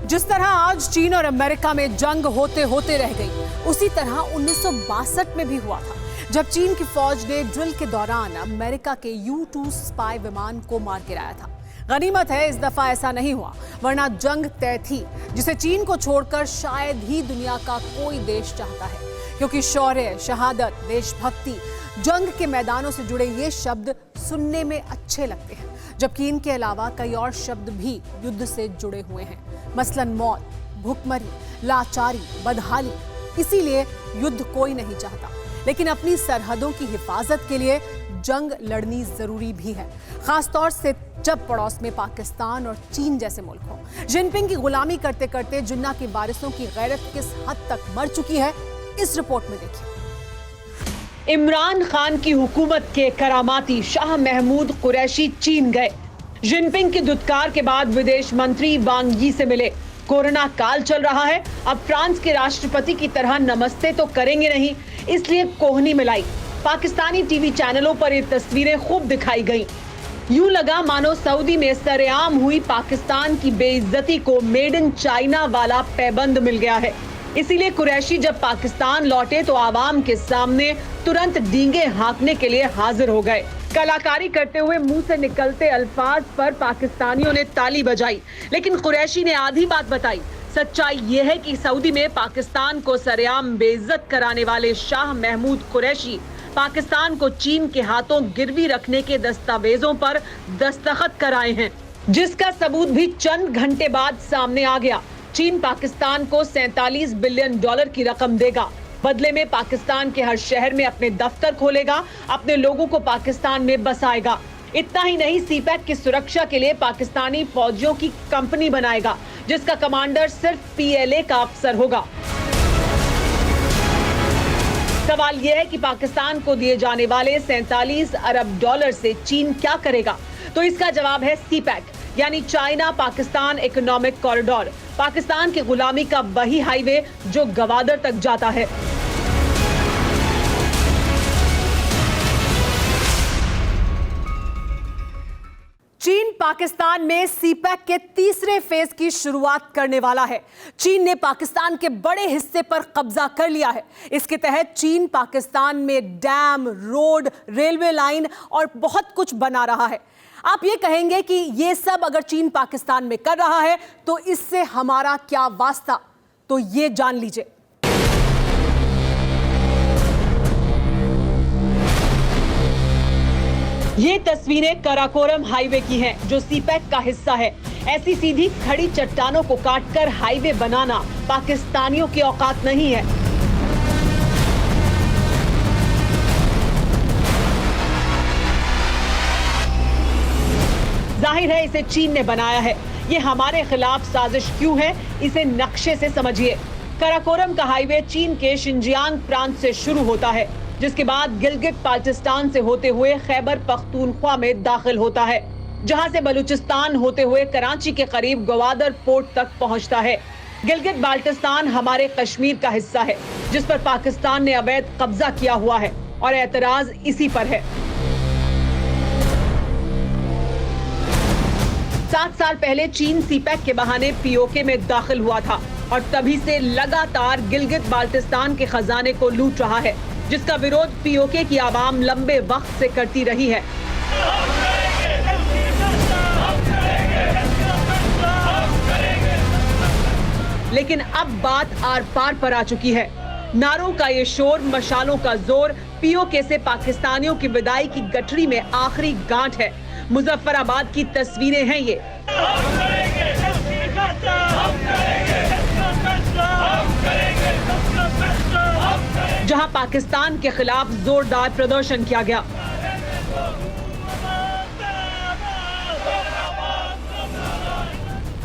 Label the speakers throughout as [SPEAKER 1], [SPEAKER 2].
[SPEAKER 1] जिस तरह आज चीन और अमेरिका में जंग होते होते रह गई, उसी तरह 1962 में भी हुआ था, जब चीन की फौज ने ड्रिल के दौरान अमेरिका के U-2 स्पाई विमान को मार गिराया था। गनीमत है इस दफा ऐसा नहीं हुआ, वरना जंग तय थी, जिसे चीन को छोड़कर शायद ही दुनिया का कोई देश चाहता है, क्योंकि शौर्य, शहादत, देशभक्ति, जंग के मैदानों से जुड़े ये शब्द सुनने में अच्छे लगते हैं, जबकि इनके अलावा कई और शब्द भी युद्ध से जुड़े हुए हैं, मसलन मौत, भुखमरी, लाचारी, बदहाली। इसीलिए युद्ध कोई नहीं चाहता, लेकिन अपनी सरहदों की हिफाजत के लिए जंग लड़नी जरूरी भी है, खासतौर से जब पड़ोस में पाकिस्तान और चीन जैसे मुल्क हो। जिनपिंग की गुलामी करते करते जिन्ना के वारिसों की गैरत किस हद तक मर चुकी है, इस रिपोर्ट में देखिए।
[SPEAKER 2] इमरान खान की हुकूमत के करामाती शाह महमूद कुरैशी चीन गए। जिनपिंग की धुतकार के बाद विदेश मंत्री वांग यी से मिले। कोरोना काल चल रहा है, अब फ्रांस के राष्ट्रपति की तरह नमस्ते तो करेंगे नहीं, इसलिए कोहनी मिलाई। पाकिस्तानी टीवी चैनलों पर ये तस्वीरें खूब दिखाई गईं। यूं लगा मानो सऊदी में सरेआम हुई पाकिस्तान की बेइज्जती को मेड इन चाइना वाला पैबंद मिल गया है। इसीलिए कुरैशी जब पाकिस्तान लौटे तो आवाम के सामने तुरंत डींगे हाँकने के लिए हाजिर हो गए। कलाकारी करते हुए मुंह से निकलते अल्फाज पर पाकिस्तानियों ने ताली बजाई, लेकिन कुरैशी ने आधी बात बताई। सच्चाई ये है कि सऊदी में पाकिस्तान को सरेआम बेइज्जत कराने वाले शाह महमूद कुरैशी पाकिस्तान को चीन के हाथों गिरवी रखने के दस्तावेजों पर दस्तखत कराए हैं, जिसका सबूत भी चंद घंटे बाद सामने आ गया। चीन पाकिस्तान को $47 बिलियन की रकम देगा। बदले में पाकिस्तान के हर शहर में अपने दफ्तर खोलेगा, अपने लोगों को पाकिस्तान में बसाएगा। इतना ही नहीं, सीपैक की सुरक्षा के लिए पाकिस्तानी फौजियों की कंपनी बनाएगा, जिसका कमांडर सिर्फ PLA का अफसर होगा। सवाल यह है कि पाकिस्तान को दिए जाने वाले $47 अरब से चीन क्या करेगा? तो इसका जवाब है सीपैक, यानी China Pakistan economic corridor, Pakistan की गुलामी का वही हाईवे जो गवादर तक जाता है।
[SPEAKER 1] चीन पाकिस्तान में सीपैक के तीसरे फेज की शुरुआत करने वाला है। चीन ने पाकिस्तान के बड़े हिस्से पर कब्जा कर लिया है। इसके तहत चीन पाकिस्तान में डैम, रोड, रेलवे लाइन और बहुत कुछ बना रहा है। आप ये कहेंगे कि ये सब अगर चीन पाकिस्तान में कर रहा है तो इससे हमारा क्या वास्ता? तो ये जान लीजिए।
[SPEAKER 2] ये तस्वीरें कराकोरम हाईवे की हैं, जो सीपैक का हिस्सा है। ऐसी सीधी खड़ी चट्टानों को काटकर हाईवे बनाना पाकिस्तानियों की औकात नहीं है। जाहिर है इसे चीन ने बनाया है। ये हमारे खिलाफ साजिश क्यों है, इसे नक्शे से समझिए। कराकोरम का हाईवे चीन के शिनजियांग प्रांत से शुरू होता है, जिसके बाद गिलगित बाल्टिस्तान से होते हुए खैबर पख्तूनख्वा में दाखिल होता है, जहां से बलूचिस्तान होते हुए कराची के करीब ग्वादर पोर्ट तक पहुंचता है। गिलगित बाल्टिस्तान हमारे कश्मीर का हिस्सा है, जिस पर पाकिस्तान ने अवैध कब्जा किया हुआ है, और एतराज इसी पर है। 7 साल पहले चीन सीपैक के बहाने POK में दाखिल हुआ था, और तभी से लगातार गिलगित बाल्टिस्तान के खजाने को लूट रहा है, जिसका विरोध POK की आवाम लंबे वक्त से करती रही है। लेकिन अब बात आर पार पर आ चुकी है। नारों का ये शोर, मशालों का जोर, POK से पाकिस्तानियों की विदाई की गठरी में आखिरी गांठ है। मुजफ्फराबाद की तस्वीरें हैं ये। जहां पाकिस्तान के खिलाफ जोरदार प्रदर्शन किया गया।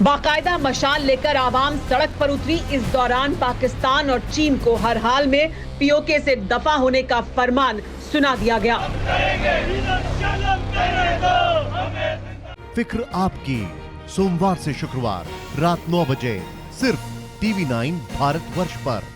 [SPEAKER 2] बाकायदा मशाल लेकर आवाम सड़क पर उतरी। इस दौरान पाकिस्तान और चीन को हर हाल में POK से दफा होने का फरमान सुना दिया गया।
[SPEAKER 3] फिक्र आपकी, सोमवार से शुक्रवार रात 9 बजे सिर्फ TV9 भारतवर्ष पर।